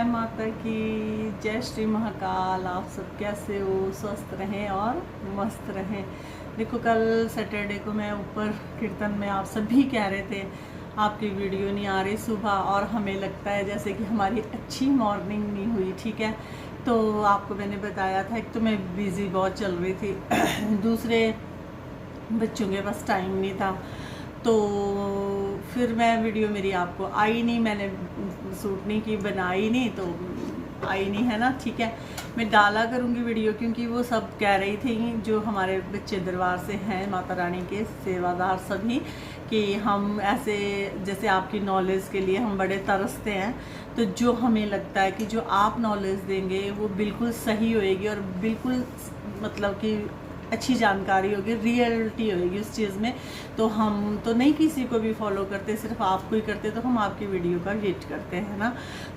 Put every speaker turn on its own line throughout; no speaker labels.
माता की जय श्री महाकाल। आप सब कैसे हो? स्वस्थ रहें और मस्त रहें। देखो कल सैटरडे को मैं ऊपर कीर्तन में आप सभी कह रहे थे आपकी वीडियो नहीं आ रही सुबह, और हमें लगता है जैसे कि हमारी अच्छी मॉर्निंग नहीं हुई। ठीक है, तो आपको मैंने बताया था, एक तो मैं बिज़ी बहुत चल रही थी दूसरे बच्चों के पास टाइम नहीं था, तो फिर मैं वीडियो मेरी आपको आई नहीं, मैंने शूट नहीं की, बनाई नहीं, तो आई नहीं है ना। ठीक है, मैं डाला करूँगी वीडियो, क्योंकि वो सब कह रही थी जो हमारे बच्चे दरबार से हैं, माता रानी के सेवादार सभी, कि हम ऐसे जैसे आपकी नॉलेज के लिए हम बड़े तरसते हैं, तो जो हमें लगता है कि जो आप नॉलेज देंगे वो बिल्कुल सही होएगी और बिल्कुल मतलब कि अच्छी जानकारी होगी, रियलिटी होगी उस चीज़ में, तो हम तो नहीं किसी को भी फॉलो करते, सिर्फ आपको ही करते, तो हम आपकी वीडियो का वेट करते हैं ना।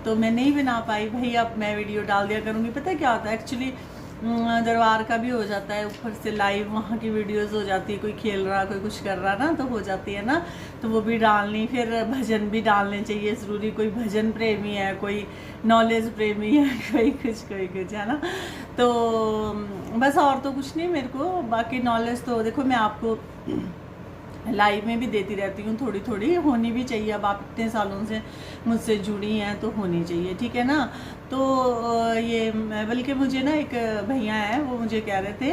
तो मैं नहीं बना पाई भाई, अब मैं वीडियो डाल दिया करूँगी। पता है क्या होता है एक्चुअली, दरबार का भी हो जाता है, ऊपर से लाइव वहाँ की वीडियोस हो जाती है, कोई खेल रहा कोई कुछ कर रहा ना, तो हो जाती है ना, तो वो भी डालनी, फिर भजन भी डालने चाहिए ज़रूरी, कोई भजन प्रेमी है, कोई नॉलेज प्रेमी है, कोई कुछ है ना। तो बस और तो कुछ नहीं मेरे को, बाकी नॉलेज तो देखो मैं आपको लाइव में भी देती रहती हूँ, थोड़ी थोड़ी होनी भी चाहिए। अब आप इतने सालों से मुझसे जुड़ी हैं तो होनी चाहिए, ठीक है ना। तो ये बल्कि मुझे ना एक भैया है, वो मुझे कह रहे थे,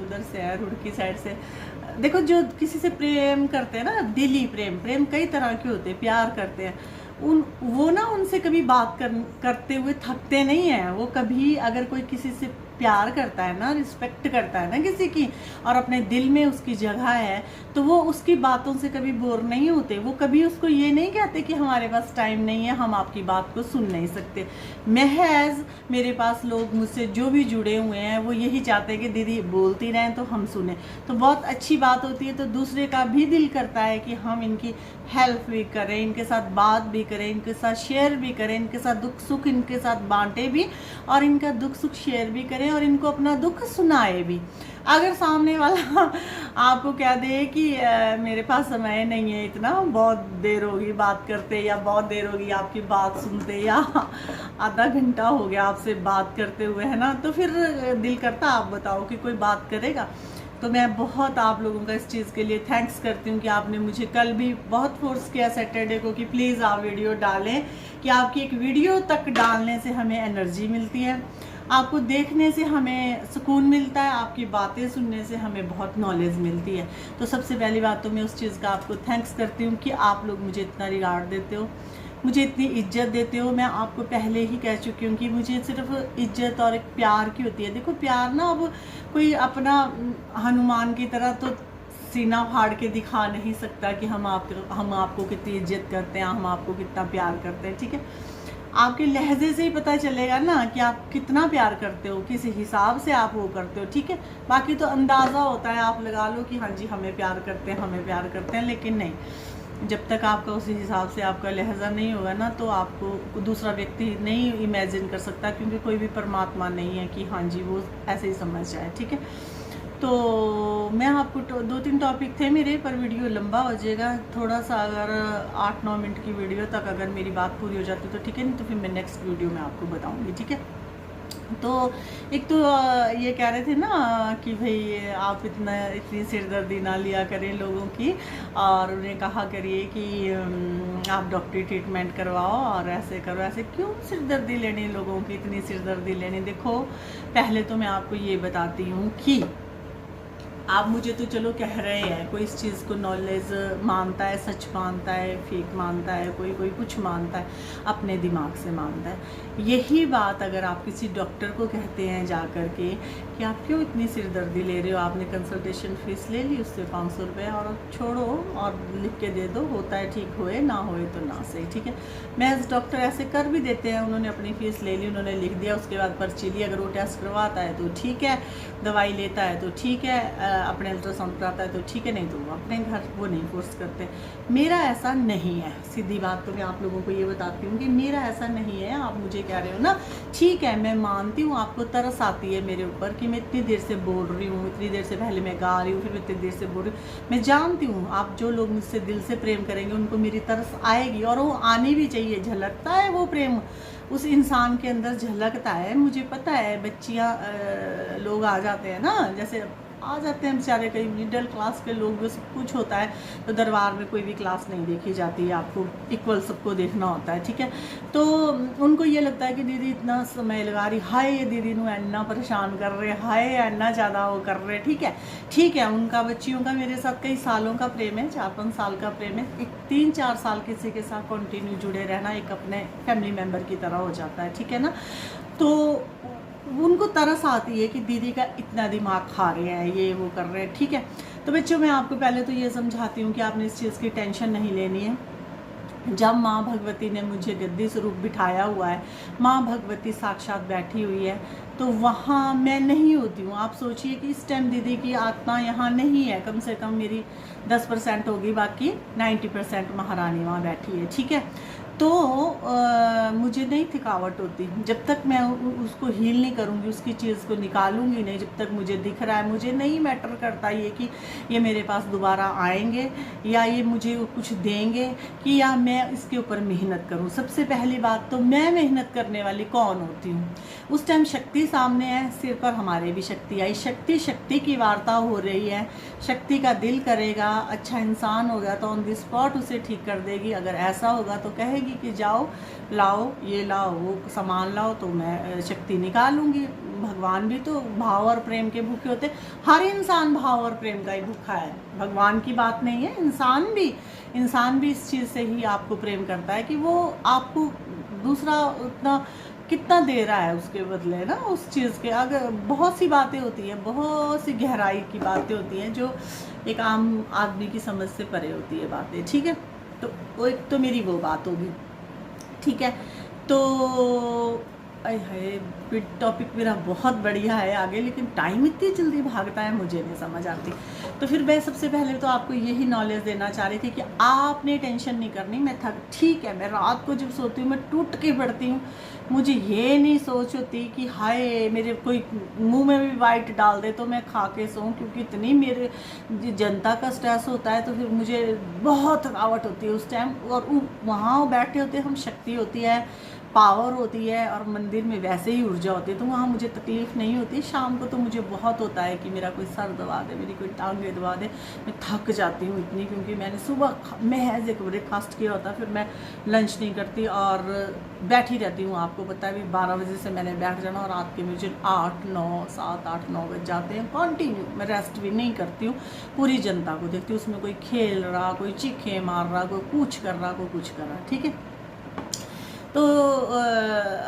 उधर से है रुड़की साइड से, देखो जो किसी से प्रेम करते हैं ना, दिली प्रेम कई तरह के होते हैं, प्यार करते हैं वो ना उनसे कभी बात करते हुए थकते नहीं हैं। वो कभी अगर कोई किसी से प्यार करता है ना, रिस्पेक्ट करता है ना किसी की, और अपने दिल में उसकी जगह है, तो वो उसकी बातों से कभी बोर नहीं होते। वो कभी उसको ये नहीं कहते कि हमारे पास टाइम नहीं है, हम आपकी बात को सुन नहीं सकते। महज मेरे पास लोग मुझसे जो भी जुड़े हुए हैं वो यही चाहते हैं कि दीदी बोलती रहें तो हम सुने, तो बहुत अच्छी बात होती है। तो दूसरे का भी दिल करता है कि हम इनकी हेल्प भी करें, इनके साथ बात भी करें, इनके साथ शेयर भी करें, इनके साथ दुख सुख इनके साथ बांटे भी, और इनका दुख सुख शेयर भी करें, और इनको अपना दुख सुनाए भी। अगर सामने वाला आपको कह दे कि मेरे पास समय नहीं है इतना, बहुत देर होगी बात करते, या बहुत देर होगी आपकी बात सुनते, या आधा घंटा हो गया आपसे बात करते हुए, है ना, तो फिर दिल करता आप बताओ कि कोई बात करेगा। तो मैं बहुत आप लोगों का इस चीज़ के लिए थैंक्स करती हूँ कि आपने मुझे कल भी बहुत फोर्स किया सैटरडे को कि प्लीज़ आप वीडियो डालें, कि आपकी एक वीडियो तक डालने से हमें एनर्जी मिलती है, आपको देखने से हमें सुकून मिलता है, आपकी बातें सुनने से हमें बहुत नॉलेज मिलती है। तो सबसे पहली बात तो मैं उस चीज़ का आपको थैंक्स करती हूँ कि आप लोग मुझे इतना रिगार्ड देते हो, मुझे इतनी इज्जत देते हो। मैं आपको पहले ही कह चुकी हूँ कि मुझे सिर्फ इज्जत और एक प्यार की होती है। देखो प्यार ना, अब कोई अपना हनुमान की तरह तो सीना फाड़ के दिखा नहीं सकता कि हम आपको कितनी इज्जत करते हैं, हम आपको कितना प्यार करते हैं। ठीक है, आपके लहजे से ही पता चलेगा ना कि आप कितना प्यार करते हो, किस हिसाब से आप वो करते हो। ठीक है, बाकी तो अंदाज़ा होता है, आप लगा लो कि हाँ जी हमें प्यार करते हैं, हमें प्यार करते हैं, लेकिन नहीं, जब तक आपका उसी हिसाब से आपका लहजा नहीं होगा ना, तो आपको दूसरा व्यक्ति नहीं इमेजिन कर सकता, क्योंकि कोई भी परमात्मा नहीं है कि हाँ जी वो ऐसे ही समझ जाए। ठीक है, तो मैं आपको 2-3 टॉपिक थे मेरे, पर वीडियो लंबा हो जाएगा थोड़ा सा। अगर 8-9 मिनट की वीडियो तक अगर मेरी बात पूरी हो जाती तो ठीक है, नहीं तो फिर मैं नेक्स्ट वीडियो में आपको बताऊँगी। ठीक है, तो एक तो ये कह रहे थे ना कि भाई आप इतनी सिरदर्दी ना लिया करें लोगों की, और उन्हें कहा करिए कि आप डॉक्टरी ट्रीटमेंट करवाओ और ऐसे करो, ऐसे क्यों सिरदर्दी लेनी लोगों की, इतनी सिरदर्दी लेनी। देखो पहले तो मैं आपको ये बताती हूँ कि आप मुझे तो चलो कह रहे हैं, कोई इस चीज़ को नॉलेज मानता है, सच मानता है, फेक मानता है, कोई कुछ मानता है, अपने दिमाग से मानता है। यही बात अगर आप किसी डॉक्टर को कहते हैं जा कर के कि आप क्यों इतनी सिरदर्दी ले रहे हो, आपने कंसल्टेशन फ़ीस ले ली उससे 500 रुपये, और छोड़ो और लिख के दे दो, होता है ठीक, होए ना होए तो ना सही। ठीक है, महज डॉक्टर ऐसे कर भी देते हैं, उन्होंने अपनी फ़ीस ले ली, उन्होंने लिख दिया, उसके बाद पर्ची ली, अगर वो टेस्ट करवाता है तो ठीक है, दवाई लेता है तो ठीक है, अपने अल्ट्रासाउंड कराता है तो ठीक है, नहीं तो वो अपने घर, वो नहीं फोर्स करते। मेरा ऐसा नहीं है, सीधी बात तो मैं आप लोगों को ये बताती हूँ कि मेरा ऐसा नहीं है। आप मुझे कह रहे हो ना, ठीक है, मैं मानती हूँ आपको तरस आती है मेरे ऊपर कि मैं इतनी देर से बोल रही हूँ, इतनी देर से पहले मैं गा रही हूँ, फिर मैं इतनी देर से बोल रही हूँ। मैं जानती हूँ आप जो लोग मुझसे दिल से प्रेम करेंगे उनको मेरी तरस आएगी, और वो आनी भी चाहिए। झलकता है वो प्रेम उस इंसान के अंदर, झलकता है। मुझे पता है बच्चियाँ लोग आ जाते हैं ना, जैसे आ जाते हैं बेचारे, कई मिडिल क्लास के लोग, जो सब कुछ होता है तो दरबार में कोई भी क्लास नहीं देखी जाती है, आपको इक्वल सबको देखना होता है, ठीक है। तो उनको ये लगता है कि दीदी इतना समय लगा रही, हाय ये दीदी नू इतना परेशान कर रहे, हाय इतना ज़्यादा वो कर रहे, ठीक है, ठीक है। उनका बच्चियों का मेरे साथ कई सालों का प्रेम है, 4-5 साल का प्रेम है। एक 3-4 साल किसी के साथ कंटिन्यू जुड़े रहना एक अपने फैमिली मेम्बर की तरह हो जाता है, ठीक है ना। तो उनको तरस आती है कि दीदी का इतना दिमाग खा रहे हैं, ये वो कर रहे हैं, ठीक है। तो बच्चों, मैं आपको पहले तो ये समझाती हूँ कि आपने इस चीज़ की टेंशन नहीं लेनी है। जब माँ भगवती ने मुझे गद्दी स्वरूप बिठाया हुआ है, माँ भगवती साक्षात बैठी हुई है, तो वहाँ मैं नहीं होती हूँ। आप सोचिए कि इस टाइम दीदी की आत्मा यहाँ नहीं है, कम से कम मेरी 10% होगी, बाकी 90% महारानी वहाँ बैठी है, ठीक है। तो मुझे नहीं थकावट होती जब तक मैं उसको हील नहीं करूँगी, उसकी चीज़ को निकालूंगी नहीं, जब तक मुझे दिख रहा है। मुझे नहीं मैटर करता ये कि ये मेरे पास दोबारा आएंगे या ये मुझे कुछ देंगे कि या मैं इसके ऊपर मेहनत करूँ। सबसे पहली बात तो मैं मेहनत करने वाली कौन होती हूँ? उस टाइम शक्ति सामने है, सिर पर हमारे भी शक्ति आई, शक्ति की वार्ता हो रही है। शक्ति का दिल करेगा, अच्छा इंसान होगा तो ऑन द स्पॉट उसे ठीक कर देगी। अगर ऐसा होगा तो कहेगी कि जाओ लाओ, ये लाओ, वो सामान लाओ, तो मैं शक्ति निकालूंगी। भगवान भी तो भाव और प्रेम के भूखे होते। हर इंसान भाव और प्रेम का ही भूखा है, भगवान की बात नहीं है। इंसान भी इस चीज़ से ही आपको प्रेम करता है कि वो आपको दूसरा उतना कितना दे रहा है उसके बदले ना, उस चीज़ के। अगर बहुत सी बातें होती हैं, बहुत सी गहराई की बातें होती हैं जो एक आम आदमी की समझ से परे होती है बातें, ठीक है। तो वो एक तो मेरी वो बात होगी, ठीक है। तो है टॉपिक मेरा बहुत बढ़िया है आगे, लेकिन टाइम इतनी जल्दी भागता है, मुझे नहीं समझ आती। तो फिर मैं सबसे पहले तो आपको यही नॉलेज देना चाह रही थी कि आपने टेंशन नहीं करनी। मैं ठीक है, मैं रात को जब सोती हूँ मैं टूट के पड़ती हूँ। मुझे ये नहीं सोच होती कि हाय मेरे कोई मुंह में भी वाइट डाल दे तो मैं खा के सोऊं, क्योंकि इतनी मेरे जनता का स्ट्रेस होता है। तो फिर मुझे बहुत थकावट होती है उस टाइम। और वहाँ बैठे होते हम, शक्ति होती है, पावर होती है, और मंदिर में वैसे ही ऊर्जा होती है, तो वहाँ मुझे तकलीफ़ नहीं होती। शाम को तो मुझे बहुत होता है कि मेरा कोई सर दबा दे, मेरी कोई टांगे दबा दे, मैं थक जाती हूँ इतनी, क्योंकि मैंने सुबह महज एक ब्रेकफास्ट किया होता, फिर मैं लंच नहीं करती और बैठी रहती हूँ। आपको पता है भी 12 बजे से मैंने बैठ जाना, और रात के मुझे 7-8-9 बज जाते हैं कंटिन्यू। मैं रेस्ट भी नहीं करती हूँ, पूरी जनता को देखती हूँ, उसमें कोई खेल रहा, कोई चीखे मार रहा, कोई कुछ कर रहा, कोई कुछ कर रहा, ठीक है। तो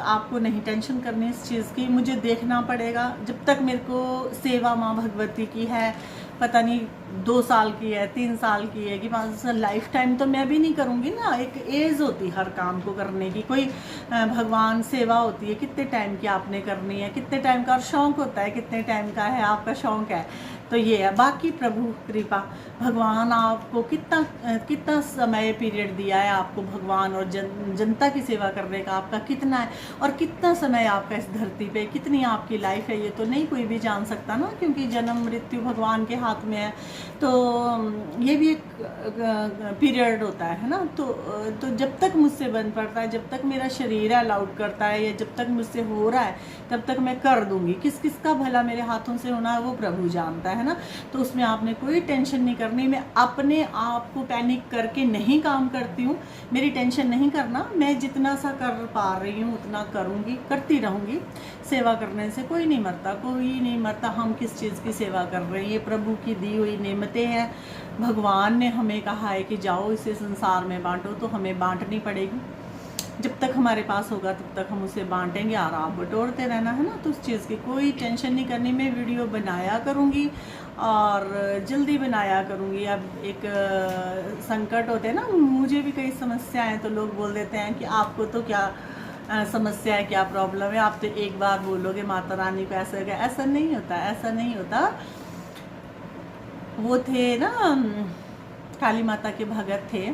आपको नहीं टेंशन करनी इस चीज़ की। मुझे देखना पड़ेगा जब तक मेरे को सेवा माँ भगवती की है, पता नहीं 2 साल की है, 3 साल की है कि 5 साल, लाइफ टाइम तो मैं भी नहीं करूँगी ना। एक एज होती हर काम को करने की, कोई भगवान सेवा होती है, कितने टाइम की आपने करनी है, कितने टाइम का, और शौक़ होता है कितने टाइम का है आपका शौक़ है, तो ये है। बाकी प्रभु कृपा, भगवान आपको कितना समय पीरियड दिया है आपको भगवान, और जनता की सेवा करने का आपका कितना है, और कितना समय आपका इस धरती पे, कितनी आपकी लाइफ है, ये तो नहीं कोई भी जान सकता ना, क्योंकि जन्म मृत्यु भगवान के हाथ में है। तो ये भी एक पीरियड होता है ना। तो जब तक मुझसे बन पड़ता है, जब तक मेरा शरीर अलाउड करता है, या जब तक मुझसे हो रहा है, तब तक मैं कर दूंगी। किस किस का भला मेरे हाथों से होना है वो प्रभु जानता है ना। तो उसमें आपने कोई टेंशन नहीं करनी। मैं अपने आप को पैनिक करके नहीं काम करती हूँ, मेरी टेंशन नहीं करना। मैं जितना सा कर पा रही हूँ उतना करूँगी, करती रहूँगी। सेवा करने से कोई नहीं मरता, कोई नहीं मरता। हम किस चीज़ की सेवा कर रहे हैं? ये प्रभु की दी हुई नेमतें हैं। भगवान ने हमें कहा है कि जाओ इसे संसार में बांटो, तो हमें बांटनी पड़ेगी। जब तक हमारे पास होगा तब तक हम उसे बांटेंगे, और आप बटोरते रहना, है ना। तो उस चीज़ की कोई टेंशन नहीं करनी। मैं वीडियो बनाया करूँगी और जल्दी बनाया करूँगी। अब एक संकट होते हैं ना, मुझे भी कई समस्याएं, तो लोग बोल देते हैं कि आपको तो क्या समस्या है, क्या प्रॉब्लम है, आप तो एक बार बोलोगे माता रानी को ऐसा नहीं होता, ऐसा नहीं होता। वो थे ना काली माता के भगत थे,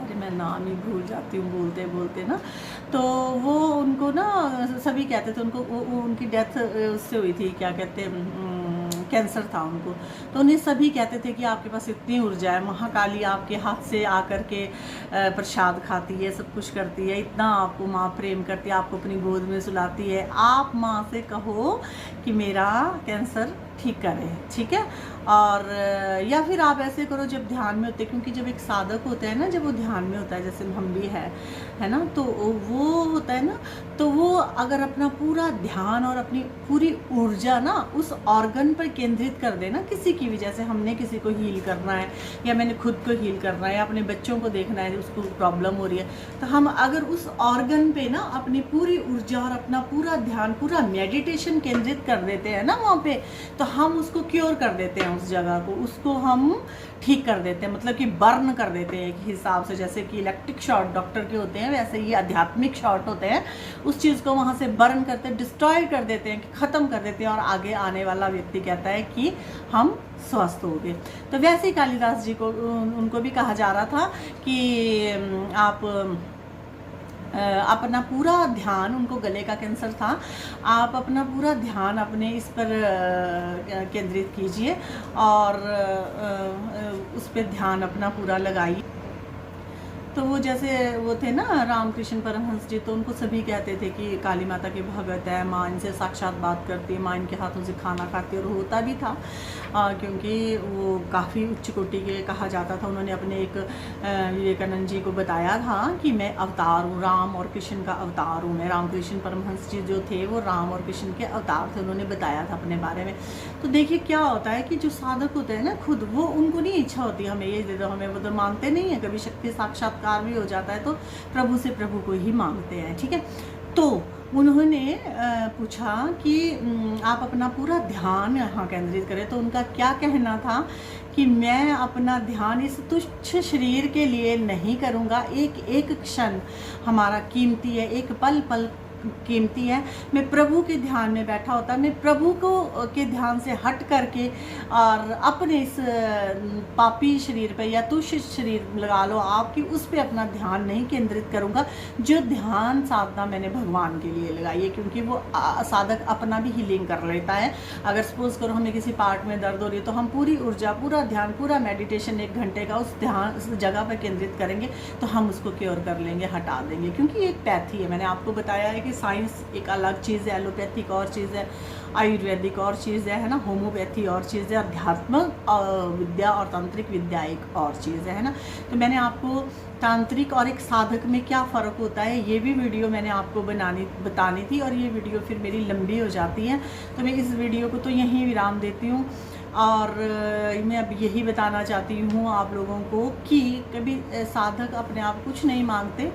अरे मैं नाम ही भूल जाती हूँ बोलते बोलते ना। तो वो उनको ना सभी कहते थे, उनको वो उनकी डेथ उससे हुई थी, क्या कहते हैं, कैंसर था उनको। तो उन्हें सभी कहते थे कि आपके पास इतनी ऊर्जा है, महाकाली आपके हाथ से आकर के प्रसाद खाती है, सब कुछ करती है, इतना आपको माँ प्रेम करती है, आपको अपनी गोद में सुलाती है, आप माँ से कहो कि मेरा कैंसर ठीक करे, ठीक है। और या फिर आप ऐसे करो जब ध्यान में होते, क्योंकि जब एक साधक होता है ना, जब वो ध्यान में होता है, जैसे हम भी है ना, तो वो होता है ना, तो वो अगर अपना पूरा ध्यान और अपनी पूरी ऊर्जा ना उस ऑर्गन पर केंद्रित कर दे ना, किसी की भी, जैसे हमने किसी को हील करना है या मैंने खुद को हील करना है या अपने बच्चों को देखना है उसको प्रॉब्लम हो रही है, तो हम अगर उस ऑर्गन पे ना अपनी पूरी ऊर्जा और अपना पूरा ध्यान, पूरा मेडिटेशन केंद्रित कर देते हैं ना वहाँ पे, तो हम उसको क्योर कर देते हैं, उस जगह को, उसको हम ठीक कर देते हैं, मतलब कि बर्न कर देते हैं एक हिसाब से। जैसे कि इलेक्ट्रिक शॉट डॉक्टर के होते हैं, वैसे ये आध्यात्मिक शॉट होते हैं, उस चीज़ को वहाँ से बर्न करते हैं, डिस्ट्रॉय कर देते हैं, कि ख़त्म कर देते हैं, और आगे आने वाला व्यक्ति कहता है कि हम स्वस्थ हो गए। तो वैसे ही कालिदास जी को उनको भी कहा जा रहा था कि आप अपना पूरा ध्यान, उनको गले का कैंसर था, आप अपना पूरा ध्यान अपने इस पर केंद्रित कीजिए और उस पर ध्यान अपना पूरा लगाइए। तो वो जैसे वो थे ना रामकृष्ण परमहंस जी, तो उनको सभी कहते थे कि काली माता के भगत है, माँ इनसे साक्षात बात करती है, माँ इनके हाथों से खाना खाती है, और होता भी था क्योंकि वो काफ़ी उच्च कोटि के कहा जाता था। उन्होंने अपने एक विवेकानंद जी को बताया था कि मैं अवतार हूँ, राम और कृष्ण का अवतार हूँ मैं। रामकृष्ण परमहंस जी जो थे वो राम और कृष्ण के अवतार थे, उन्होंने बताया था अपने बारे में। तो देखिए क्या होता है कि जो साधक होते हैं ना, खुद वो, उनको नहीं इच्छा होती हमें ये दे दो, हमें वो तो मांगते नहीं है। कभी शक्ति साक्षात्कार भी हो जाता है तो प्रभु से प्रभु को ही मांगते हैं, ठीक है। तो उन्होंने पूछा कि आप अपना पूरा ध्यान यहाँ केंद्रित करें, तो उनका क्या कहना था कि मैं अपना ध्यान इस तुच्छ शरीर के लिए नहीं करूँगा, एक एक क्षण हमारा कीमती है, एक पल पल कीमती है। मैं प्रभु के ध्यान में बैठा होता, मैं प्रभु को के ध्यान से हट करके और अपने इस पापी शरीर पे या तुच्छ शरीर लगा लो आपकी, उस पे अपना ध्यान नहीं केंद्रित करूँगा। जो ध्यान साधना मैंने भगवान के लिए लगाई है, क्योंकि वो साधक अपना भी हीलिंग कर लेता है। अगर सपोज करो हमें किसी पार्ट में दर्द हो रही है, तो हम पूरी ऊर्जा, पूरा ध्यान, पूरा मेडिटेशन 1 घंटे का उस ध्यान, उस जगह पर केंद्रित करेंगे तो हम उसको क्योर कर लेंगे, हटा देंगे। क्योंकि एक पैथी है, मैंने आपको बताया है कि साइंस एक अलग चीज़ है, एलोपैथिक और चीज़ है, आयुर्वेदिक और चीज़ है ना, होम्योपैथी और चीज़ है, अध्यात्म विद्या और तांत्रिक विद्या एक और चीज़ है ना। तो मैंने आपको तांत्रिक और एक साधक में क्या फ़र्क होता है, ये भी वीडियो मैंने आपको बतानी थी, और ये वीडियो फिर मेरी लंबी हो जाती है, तो मैं इस वीडियो को तो यहीं विराम देती हूँ। और मैं अब यही बताना चाहती हूँ आप लोगों को कि कभी साधक अपने आप कुछ नहीं मांगते,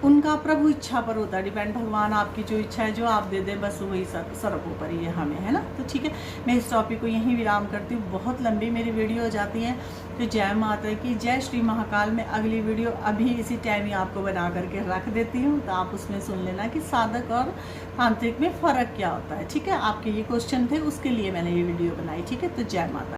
उनका प्रभु इच्छा पर होता है डिपेंड। भगवान आपकी जो इच्छा है, जो आप दे दे, बस वही सर्वोपरि है हमें, है ना। तो ठीक है, मैं इस टॉपिक को यहीं विराम करती हूँ, बहुत लंबी मेरी वीडियो हो जाती है। तो जय माता की, जय श्री महाकाल। में अगली वीडियो अभी इसी टाइम ही आपको बना करके रख देती हूँ, तो आप उसमें सुन लेना कि साधक और तांत्रिक में फ़र्क क्या होता है, ठीक है। आपके ये क्वेश्चन थे, उसके लिए मैंने ये वीडियो बनाई, ठीक है। तो जय माता।